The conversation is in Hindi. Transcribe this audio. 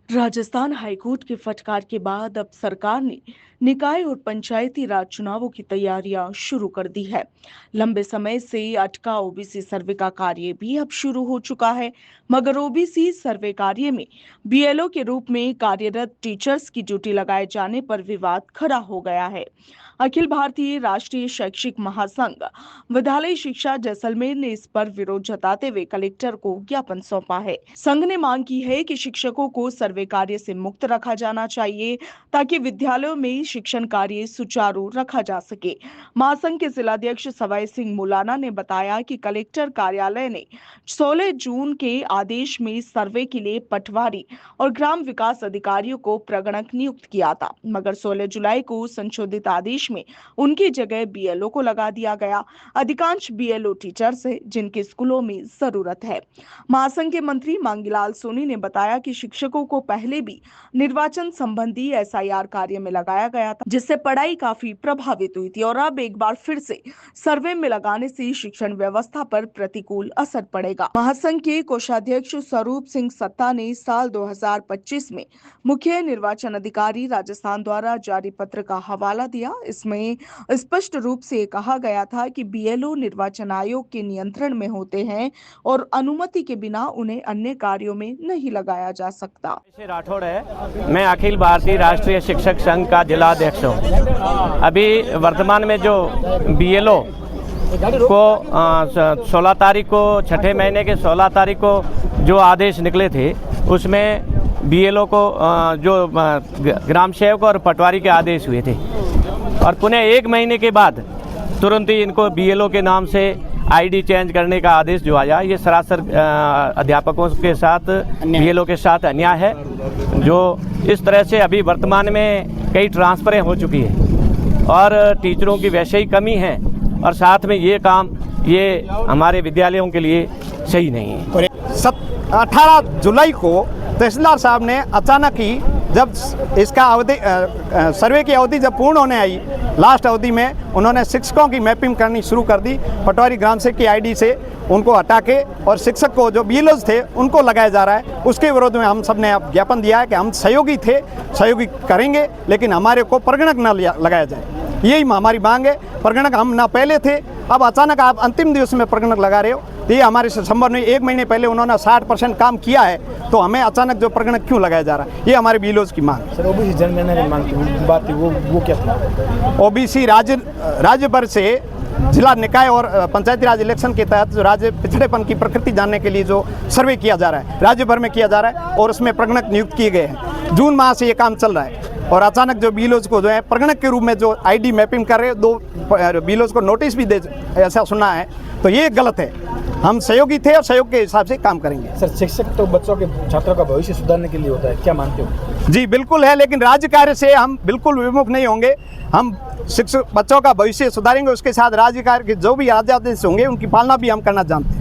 राजस्थान हाईकोर्ट के फटकार के बाद अब सरकार ने निकाय और पंचायती राज चुनावों की तैयारियां शुरू कर दी है। लंबे समय से अटका ओबीसी सर्वे का कार्य भी अब शुरू हो चुका है, मगर ओबीसी सर्वे कार्य में बीएलओ के रूप में कार्यरत टीचर्स की ड्यूटी लगाए जाने पर विवाद खड़ा हो गया है। अखिल भारतीय राष्ट्रीय शैक्षिक महासंघ विद्यालय शिक्षा जैसलमेर ने इस पर विरोध जताते हुए कलेक्टर को ज्ञापन सौंपा है। संघ ने मांग की है कि शिक्षकों को सर्वे कार्य से मुक्त रखा जाना चाहिए ताकि विद्यालयों में शिक्षण कार्य सुचारू रखा जा सके। महासंघ के जिलाध्यक्ष सवाई सिंह मुलाना ने बताया कि कलेक्टर कार्यालय ने 16 जून के आदेश में सर्वे के लिए पटवारी और ग्राम विकास अधिकारियों को प्रगणक नियुक्त किया था, मगर 16 जुलाई को संशोधित आदेश में उनकी जगह बीएलओ को लगा दिया गया। अधिकांश बीएलओ टीचर्स हैं जिनके स्कूलों में जरूरत है। महासंघ के मंत्री मांगीलाल सोनी ने बताया कि शिक्षकों को पहले भी निर्वाचन संबंधी एसआईआर कार्य में लगाया गया था, जिससे पढ़ाई काफी प्रभावित हुई थी और अब एक बार फिर से सर्वे में लगाने से शिक्षण व्यवस्था पर प्रतिकूल असर पड़ेगा। महासंघ के कोषाध्यक्ष स्वरूप सिंह सत्ता ने साल 2025 में मुख्य निर्वाचन अधिकारी राजस्थान द्वारा जारी पत्र का हवाला दिया। इसमें स्पष्ट रूप से कहा गया था कि बीएलओ निर्वाचन आयोग के नियंत्रण में होते हैं और अनुमति के बिना उन्हें अन्य कार्यों में नहीं लगाया जा सकता। राठौड़ है, मैं अखिल भारतीय राष्ट्रीय शिक्षक संघ का जिलाध्यक्ष हूँ। अभी वर्तमान में जो बीएलओ को 16 तारीख को, छठे महीने के 16 तारीख को जो आदेश निकले थे, उसमें बीएलओ को जो ग्राम सेवक और पटवारी के आदेश हुए थे और पुनः एक महीने के बाद तुरंत ही इनको बीएलओ के नाम से आईडी चेंज करने का आदेश जो आया, ये सरासर अध्यापकों के साथ, बीएलओ के साथ अन्याय है। जो इस तरह से अभी वर्तमान में कई ट्रांसफरें हो चुकी है और टीचरों की वैसे ही कमी है और साथ में ये काम ये हमारे विद्यालयों के लिए सही नहीं है। 18 जुलाई को तहसीलदार साहब ने अचानक ही, जब इसका अवधि सर्वे की अवधि जब पूर्ण होने आई, लास्ट अवधि में उन्होंने शिक्षकों की मैपिंग करनी शुरू कर दी। पटवारी ग्राम सेवक की आईडी से उनको हटा के और शिक्षक को जो बीएलओज थे उनको लगाया जा रहा है। उसके विरोध में हम सब ने अब ज्ञापन दिया है कि हम सहयोगी थे, सहयोगी करेंगे, लेकिन हमारे को प्रगणक न लगाया जाए। यही हमारी मांग है। प्रगणक हम ना पहले थे, अब अचानक आप अंतिम दिवस में प्रगणक लगा रहे हो, तो ये हमारे से संभव नहीं। एक महीने पहले उन्होंने 60% काम किया है, तो हमें अचानक जो प्रगणक क्यों लगाया जा रहा है, ये हमारे बीएलओज की मांग है। सर, ओबीसी जनगणना की मांग की बात थी, वो क्या था? ओबीसी राज्य भर से जिला निकाय और पंचायती राज इलेक्शन के तहत जो राज्य पिछड़ेपन की प्रकृति जानने के लिए जो सर्वे किया जा रहा है, राज्य भर में किया जा रहा है और उसमें प्रगणक नियुक्त किए गए हैं। जून माह से ये काम चल रहा है और अचानक जो बीएलओज को जो है प्रगणक के रूप में जो आईडी मैपिंग कर रहे हैं, 2 बीएलओज को नोटिस भी दे, ऐसा सुना है, तो ये गलत है। हम सहयोगी थे और सहयोग के हिसाब से काम करेंगे। सर, शिक्षक तो बच्चों के, छात्रों का भविष्य सुधारने के लिए होता है, क्या मानते हो? जी बिल्कुल है, लेकिन राज्य कार्य से हम बिल्कुल विमुख नहीं होंगे। हम शिक्षक बच्चों का भविष्य सुधारेंगे, उसके साथ राज्य कार्य के जो भी आदेश होंगे उनकी पालना भी हम करना जानते हैं।